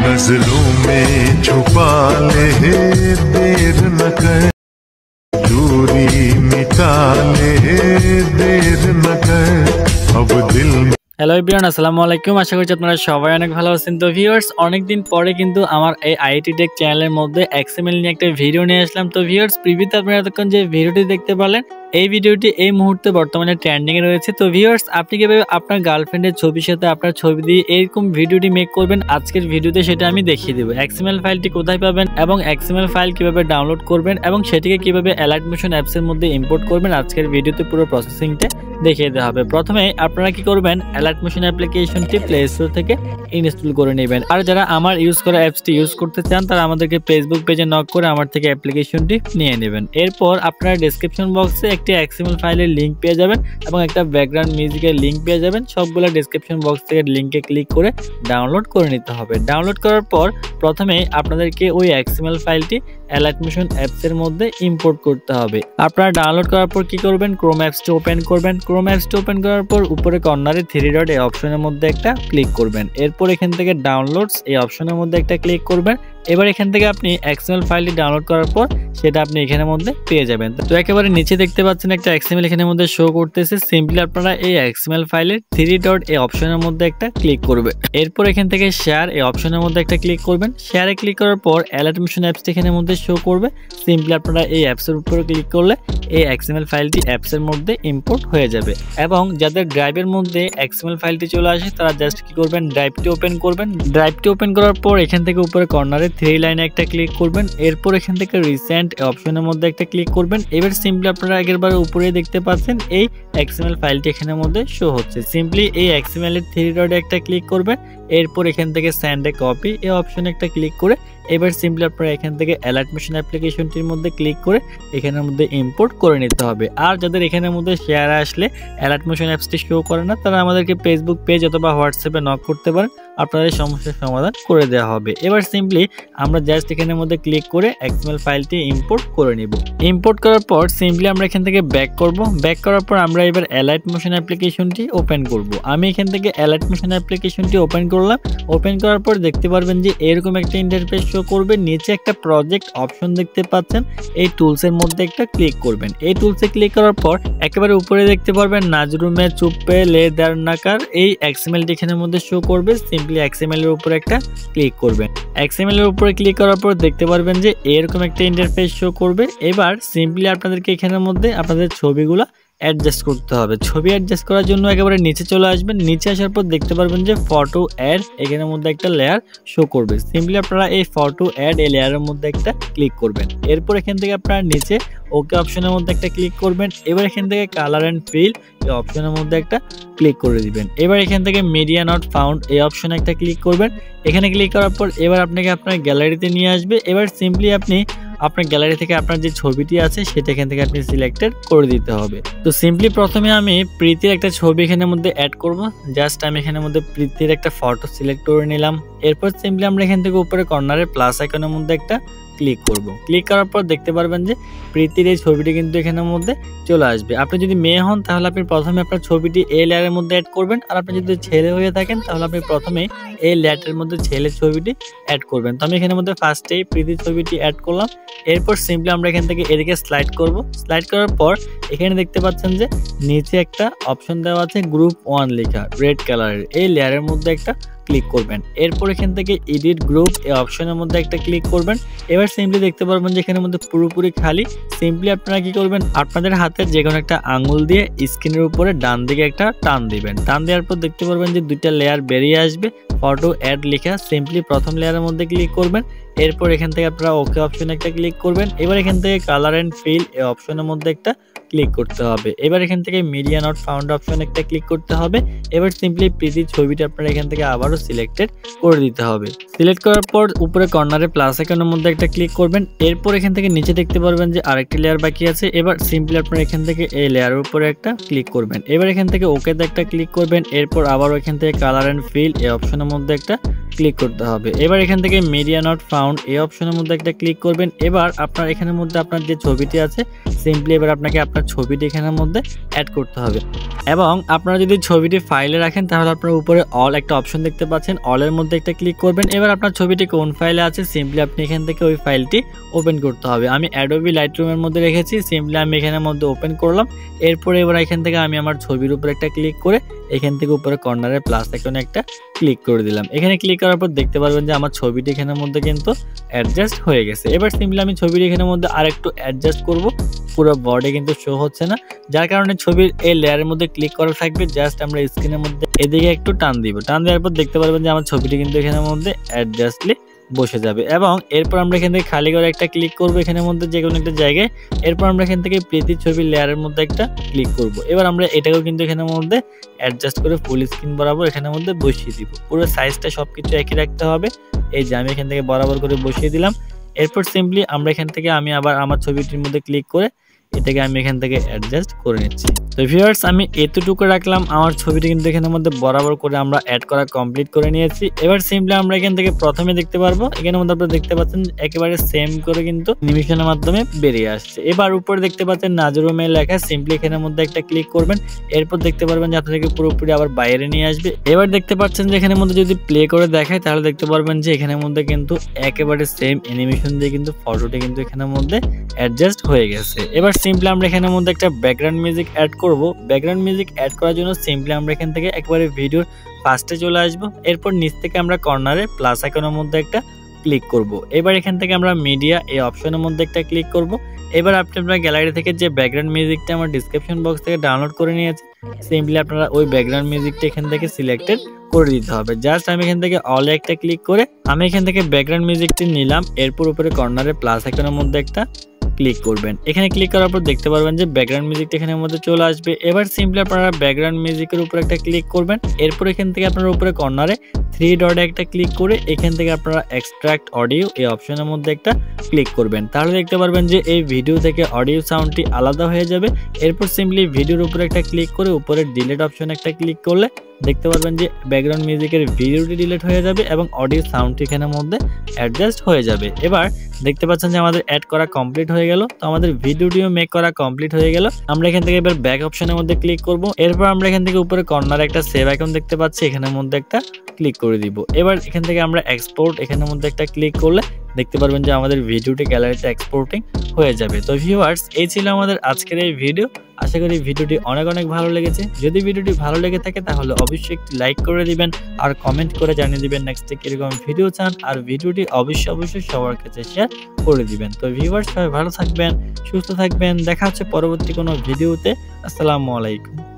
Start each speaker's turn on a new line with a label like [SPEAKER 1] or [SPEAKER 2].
[SPEAKER 1] नज़रों में छुपा ले, देर न कर, दूरी मिटा ले, देर न कर, अब दिल।
[SPEAKER 2] হ্যালো এভরিওয়ান, আসসালামু আলাইকুম। আশা করছি আপনারা সবাই অনেক ভালো আছেন। তো ভিউয়ার্স, অনেকদিন পরে কিন্তু আমার এই আইটি টেক চ্যানেলের মধ্যে এক্সএমএল নিয়ে একটা ভিডিও নিয়ে আসলাম। তো ভিউয়ার্স, প্রিভিউতে আপনারা এতক্ষণ যে ভিডিওটি দেখতে পারলেন, এই ভিডিওটি এই মুহূর্তে বর্তমানে ট্রেন্ডিং এ রয়েছে। তো ভিউয়ার্স, আপনি কিভাবে আপনার গার্লফ্রেন্ডের ছবির সাথে আপনার ছবি দিয়ে এরকম ভিডিওটি মেক করবেন, আজকের ভিডিওতে সেটা আমি দেখিয়ে দেবো। এক্সএমএল ফাইলটি কোথায় পাবেন এবং এক্সএমএল ফাইল কিভাবে ডাউনলোড করবেন এবং সেটিকে কিভাবে অ্যালাইট মোশন অ্যাপসের মধ্যে ইম্পোর্ট করবেন, আজকের ভিডিওতে পুরো প্রসেসিংটা দেখিয়ে দেওয়া হবে। প্রথমে আপনারা কি করবেন, অ্যালাইট মোশন অ্যাপ্লিকেশনটি প্লে স্টোর থেকে ইনস্টল করে নেবেন। আর যারা আমার ইউজ করা অ্যাপসটি ইউজ করতে চান, তারা আমাদেরকে ফেসবুক পেজে নক করে আমার থেকে অ্যাপ্লিকেশনটি নিয়ে নেবেন। এরপর আপনারা ডেসক্রিপশন বক্সে একটি এক্সএমএল ফাইলের লিঙ্ক পেয়ে যাবেন এবং একটা ব্যাকগ্রাউন্ড মিউজিকের লিঙ্ক পেয়ে যাবেন। সবগুলো ডেসক্রিপশন বক্স থেকে লিঙ্কে ক্লিক করে ডাউনলোড করে নিতে হবে। ডাউনলোড করার পর প্রথমে আপনাদেরকে ওই এক্সএমএল ফাইলটি অ্যালাইট মোশন অ্যাপসের মধ্যে ইম্পোর্ট করতে হবে। আপনারা ডাউনলোড করার পর কি করবেন, ক্রোম অ্যাপসটি ওপেন করবেন। ক্রোম অ্যাপসটি ওপেন করার পর উপরে কর্নারে 3 ডট এই অপশনের মধ্যে একটা ক্লিক করবেন। এরপর এখান থেকে ডাউনলোডস এই অপশনের মধ্যে একটা ক্লিক করবেন। এবার এখান থেকে আপনি এক্সএমএল ফাইলটি ডাউনলোড করার পর সেটা আপনি এখানের মধ্যে পেয়ে যাবেন। তো একেবারে নিচে দেখতে পাচ্ছেন একটা এক্সএমএল এখানের মধ্যে শো করতেছে। সিম্পলি আপনারা এই এক্সএমএল ফাইলের 3 ডট এই অপশনের মধ্যে একটা ক্লিক করবে। এরপর এখান থেকে শেয়ার এই অপশনের মধ্যে একটা ক্লিক করবেন। শেয়ারে ক্লিক করার পর অ্যালাইট মোশন অ্যাপসটি এখানের মধ্যে শো করবে। সিম্পলি আপনারা এই অ্যাপসের উপরে ক্লিক করলে এই এক্সএমএল ফাইলটি অ্যাপসের মধ্যে ইম্পোর্ট হয়ে যাবে। এবং যাদের ড্রাইভের মধ্যে এক্সএমএল ফাইলটি চলে আসে, তারা জাস্ট কি করবেন, ড্রাইভটি ওপেন করবেন। ড্রাইভটি ওপেন করার পর এখান থেকে উপরে কর্নারে 3 লাইনে একটা ক্লিক করবেন। এরপর এখান থেকে রিসেন্ট অপশনের মধ্যে একটা ক্লিক করবেন। এবার সিম্পলি আপনারা আগেরবার উপরে দেখতে পাচ্ছেন এই এক্সএমএল ফাইলটি এখানের মধ্যে শো হচ্ছে। সিম্পলি এই এক্সএমএল এর 3 ডটে একটা ক্লিক করবেন। এরপর এখান থেকে সেন্ড এ কপি এই অপশনে একটা ক্লিক করে এবার সিম্পলি আপনারা এখান থেকে অ্যালাইট মোশন অ্যাপ্লিকেশনটির মধ্যে ক্লিক করে এখানের মধ্যে ইম্পোর্ট করে নিতে হবে। আর যাদের এখানের মধ্যে শেয়ার আসলে অ্যালাইট মোশন অ্যাপসটি শো করে না, তারা আমাদেরকে ফেসবুক পেজ অথবা হোয়াটসঅ্যাপে নক করতে পারেন, আপনাদের সমস্যার সমাধান করে দেওয়া হবে। এবার সিম্পলি আমরা জাস্ট এখানের মধ্যে ক্লিক করে এক্সএমএল ফাইলটি ইম্পোর্ট করে নিব। ইম্পোর্ট করার পর সিম্পলি আমরা এখান থেকে ব্যাক করব। ব্যাক করার পর আমরা এবার অ্যালাইট মোশন অ্যাপ্লিকেশনটি ওপেন করব। আমি এখান থেকে অ্যালাইট মোশন অ্যাপ্লিকেশনটি ওপেন করলাম। ওপেন করার পর দেখতে পারবেন যে এরকম একটা ইন্টারফেস শো করবে। নিচে একটা প্রজেক্ট অপশন দেখতে পাচ্ছেন, এই টুলসের মধ্যে একটা ক্লিক করবেন। এই টুলসে ক্লিক করার পর একেবারে উপরে দেখতে পারবেন নাজরুমে চুপে লেদার নাকার এই এক্সএমএলটি এখানের মধ্যে শো করবে। সিম্পলি এক্সএমএল এর উপরে একটা ক্লিক করবেন। এক্সএমএল এর উপরে ক্লিক করার পর দেখতে পারবেন যে এরকম একটা ইন্টারফেস শো করবে। এবার সিম্পলি আপনাদেরকে এখানের মধ্যে আপনাদের ছবিগুলো অ্যাডজাস্ট করতে হবে। ছবি অ্যাডজাস্ট করার জন্য একেবারে নিচে চলে আসবেন। নিচে আসার পর দেখতে পারবেন যে ফটো অ্যাড এখানের মধ্যে একটা লেয়ার শো করবে। সিম্পলি আপনারা এই ফটো অ্যাড এই লেয়ারের মধ্যে একটা ক্লিক করবেন। এরপর এখান থেকে আপনারা নিচে ওকে অপশনের মধ্যে একটা ক্লিক করবেন। এবার এখান থেকে কালার অ্যান্ড ফিল এই অপশনের মধ্যে একটা ক্লিক করে দিবেন। এবার এখান থেকে মিডিয়া নট ফাউন্ড এই অপশনে একটা ক্লিক করবেন। এখানে ক্লিক করার পর এবার আপনাকে আপনার গ্যালারিতে নিয়ে আসবে। এবার সিম্পলি আপনি আপনার গ্যালারি থেকে আপনার যে ছবিটি আছে সেটা এখান থেকে আপনি সিলেক্টেড করে দিতে হবে। তো সিম্পলি প্রথমে আমি প্রীতির একটা ছবি এখানের মধ্যে অ্যাড করব। জাস্ট আমি এখানের মধ্যে প্রীতির একটা ফটো সিলেক্ট করে নিলাম। এরপর সিম্পলি আমরা এখান থেকে উপরে কর্নারে প্লাস আইকনের মধ্যে একটা ক্লিক করব। ক্লিক করার পর দেখতে পারবেন যে প্রীতির এই ছবিটি কিন্তু এখানের মধ্যে চলে আসবে। আপনি যদি মেয়ে হন তাহলে আপনি প্রথমে আপনার ছবিটি এই লেয়ারের মধ্যে অ্যাড করবেন। আর আপনি যদি ছেলে হয়ে থাকেন তাহলে আপনি প্রথমে এই লেয়ারের মধ্যে ছেলের ছবিটি অ্যাড করবেন। তো আমি এখানের মধ্যে ফার্স্টেই প্রীতির ছবিটি অ্যাড করলাম। এরপর সিম্পলি আমরা এখান থেকে এদিকে স্লাইড করব। স্লাইড করার পর এখানে দেখতে পাচ্ছেন যে নিচে একটা অপশন দেওয়া আছে গ্রুপ 1 লেখা রেড কালারের, এই লেয়ারের মধ্যে একটা ক্লিক করবেন। এরপর এখান থেকে এডিট গ্রুপ এই অপশনের মধ্যে একটা ক্লিক করবেন। এবার সিম্পলি দেখতে পারবেন যে এখানের মধ্যে পুরোপুরি খালি। সিম্পলি আপনারা কি করবেন, আপনাদের হাতের যে কোনো একটা আঙুল দিয়ে স্ক্রিনের উপরে ডান দিকে একটা টান দিবেন। টান দেওয়ার পর দেখতে পারবেন যে দুইটা লেয়ার বেরিয়ে আসবে, ফটো অ্যাড লেখা। সিম্পলি প্রথম লেয়ারের মধ্যে ক্লিক করবেন। এরপর এখান থেকে আপনারা ওকে অপশনে একটা ক্লিক করবেন। এবার এখান থেকে কালার অ্যান্ড ফিল এই অপশনের মধ্যে একটা ক্লিক করতে হবে। এবার এখান থেকে মিডিয়া নট ফাউন্ড অপশন একটা ক্লিক করতে হবে। এবার সিম্পলি প্রীতির ছবিটা আপনারা এখান থেকে আবারও সিলেক্টেড করে দিতে হবে। সিলেক্ট করার পর উপরে কর্নারে প্লাস আইকনের মধ্যে একটা ক্লিক করবেন। এরপর এখান থেকে নিচে দেখতে পারবেন যে আরেকটি লেয়ার বাকি আছে। এবার সিম্পলি আপনারা এখান থেকে এই লেয়ারের উপরে একটা ক্লিক করবেন। এবার এখান থেকে ওকেতে একটা ক্লিক করবেন। এরপর আবারও এখান থেকে কালার অ্যান্ড ফিল এই অপশনের মধ্যে একটা ক্লিক করতে হবে। এবার এখান থেকে মিডিয়া নট ফাউন্ড এই অপশনের মধ্যে একটা ক্লিক করবেন। এবার আপনার এখানের মধ্যে আপনার যে ছবিটি আছে সিম্পলি এবার আপনাকে আপনার ছবিটি এখানের মধ্যে অ্যাড করতে হবে এবং আপনারা যদি ছবিটি ফাইলে রাখেন তাহলে আপনার উপরে অল একটা অপশন দেখতে পাচ্ছেন, অলের মধ্যে একটা ক্লিক করবেন। এবার আপনার ছবিটি কোন ফাইলে আছে সিম্পলি আপনি এখান থেকে ওই ফাইলটি ওপেন করতে হবে। আমি অ্যাডোবি লাইটরুমের মধ্যে রেখেছি, সিম্পলি আমি এখানের মধ্যে ওপেন করলাম। এরপরে এবার এখান থেকে আমি আমার ছবির উপর একটা ক্লিক করে এখান থেকে উপরে কর্নারে প্লাস আইকনে একটা ক্লিক করে দিলাম। এখানে ক্লিক করার পর দেখতে পারবেন যে আমার ছবিটি এখানের মধ্যে কিন্তু অ্যাডজাস্ট হয়ে গেছে। এবার সিম্পলি আমি ছবিটি এখানের মধ্যে আরেকটু অ্যাডজাস্ট করব, পুরো বডি কিন্তু শো হচ্ছে না, যার কারণে ছবির এই লেয়ারের মধ্যে ক্লিক করা থাকবে। জাস্ট আমরা স্ক্রিনের মধ্যে এদিকে একটু টান দিব, টান দেওয়ার পর দেখতে পারবেন যে আমার ছবিটি কিন্তু এখানের মধ্যে অ্যাডজাস্টলি বসে যাবে এবং এরপর আমরা এখান থেকে খালি করে একটা ক্লিক করব এখানের মধ্যে যে কোনো একটা জায়গায়। এরপর আমরা এখান থেকে প্রীতি ছবির লেয়ারের মধ্যে একটা ক্লিক করব। এবার আমরা এটাকেও কিন্তু এখানের মধ্যে অ্যাডজাস্ট করে ফুল স্ক্রিন বরাবর এখানের মধ্যে বসিয়ে দিব। পুরো সাইজটা সবকিছু একই রাখতে হবে। এই যে আমি এখান থেকে বরাবর করে বসিয়ে দিলাম। এরপর সিম্পলি আমরা এখান থেকে আমি আবার আমার ছবিটির মধ্যে ক্লিক করে এটাকে আমি এখান থেকে অ্যাডজাস্ট করে নিচ্ছি। তো ভিউয়ার্স আমি এতটুকু রাখলাম, আমার ছবিটি কিন্তু এখানের মধ্যে বরাবর করে আমরা অ্যাড করা কমপ্লিট করে নিয়েছি। এবার সিম্পলি আমরা এখান থেকে প্রথমে দেখতে পারবো এখানের মধ্যে আপনারা দেখতে পাচ্ছেন একেবারে সেম করে কিন্তু অ্যানিমেশনের মাধ্যমে বেরিয়ে আসছে। এবার উপরে দেখতে পাচ্ছেন নাজরুল মেয়ে লেখা, সিম্পলি এখানের মধ্যে একটা ক্লিক করবেন। এরপর দেখতে পারবেন যে আপনাদেরকে পুরোপুরি আবার বাইরে নিয়ে আসবে। এবার দেখতে পাচ্ছেন যে এখানের মধ্যে যদি প্লে করে দেখায় তাহলে দেখতে পারবেন যে এখানের মধ্যে কিন্তু একেবারে সেম অ্যানিমেশন দিয়ে কিন্তু ফটোটি কিন্তু এখানের মধ্যে অ্যাডজাস্ট হয়ে গেছে। এবার সিম্পলি আমরা এখানের মধ্যে একটা ব্যাকগ্রাউন্ড মিউজিক অ্যাড করব। ব্যাকগ্রাউন্ড মিউজিক অ্যাড করার জন্য সিম্পলি আমরা এখান থেকে একবারে ভিডিওর ফার্স্টে চলে আসব। এরপর নিচ থেকে আমরা কর্নারে প্লাস আইকনের মধ্যে একটা ক্লিক করব। এবার এখান থেকে আমরা মিডিয়া এই অপশনের মধ্যে একটা ক্লিক করব। এবার আপনারা গ্যালারি থেকে যে ব্যাকগ্রাউন্ড মিউজিকটা আমার ডিসক্রিপশন বক্স থেকে ডাউনলোড করে নিয়েছি সিম্পলি আপনারা ওই ব্যাকগ্রাউন্ড মিউজিকটা এখান থেকে সিলেক্টেড করে দিতে হবে। জাস্ট আমি এখান থেকে অলে একটা ক্লিক করে আমি এখান থেকে ব্যাকগ্রাউন্ড মিউজিকটি নিলাম। এরপর উপরে কর্নারে প্লাস আইকনের মধ্যে একটা ক্লিক করবেন। এখানে ক্লিক করার পর দেখতে পারবেন যে ব্যাকগ্রাউন্ড মিউজিকটা এখানের মধ্যে চলে আসবে। এবার সিম্পলি আপনারা ব্যাকগ্রাউন্ড মিউজিকের উপর একটা ক্লিক করবেন। এরপর এখান থেকে আপনারা উপরে কর্নারে 3 ডটে একটা ক্লিক করে এখান থেকে আপনারা এক্সট্রাক্ট অডিও এই অপশনের মধ্যে একটা ক্লিক করবেন। তাহলে দেখতে পারবেন যে এই ভিডিও থেকে অডিও সাউন্ডটি আলাদা হয়ে যাবে। এরপর সিম্পলি ভিডিওর উপরে একটা ক্লিক করে উপরে ডিলিট অপশনে একটা ক্লিক করলে দেখতে পারবেন যে ব্যাকগ্রাউন্ড মিউজিকের ভিডিওটি ডিলিট হয়ে যাবে এবং অডিও সাউন্ডটি এখানের মধ্যে অ্যাডজাস্ট হয়ে যাবে। এবার দেখতে পাচ্ছেন যে আমাদের অ্যাড করা কমপ্লিট হয়ে গেল। তো আমাদের ভিডিওটিও মেক করা কমপ্লিট হয়ে গেল। আমরা এখান থেকে এবার ব্যাক অপশনের মধ্যে ক্লিক করব। এরপর আমরা এখান থেকে উপরে কর্নারে একটা সেভ আইকন দেখতে পাচ্ছি, এখানের মধ্যে একটা ক্লিক করে দিব। এবার এখান থেকে আমরা এক্সপোর্ট এখানের মধ্যে একটা ক্লিক করলে দেখতে পারবেন যে আমাদের ভিডিওটি গ্যালারিতে এক্সপোর্টিং হয়ে যাবে। তো ভিউয়ার্স এই ছিল আমাদের আজকের এই ভিডিও। আশা করি ভিডিওটি অনেক ভালো লেগেছে। যদি ভিডিওটি ভালো লেগে থাকে তাহলে অবশ্যই একটি লাইক করে দিবেন আর কমেন্ট করে জানিয়ে দিবেন নেক্সট কিরকম ভিডিও চান, আর ভিডিওটি অবশ্যই সবার কাছে শেয়ার করে দিবেন। তো ভিউয়ার্স সবাই ভালো থাকবেন, সুস্থ থাকবেন, দেখা হচ্ছে পরবর্তী কোনো ভিডিওতে। আসসালামু আলাইকুম।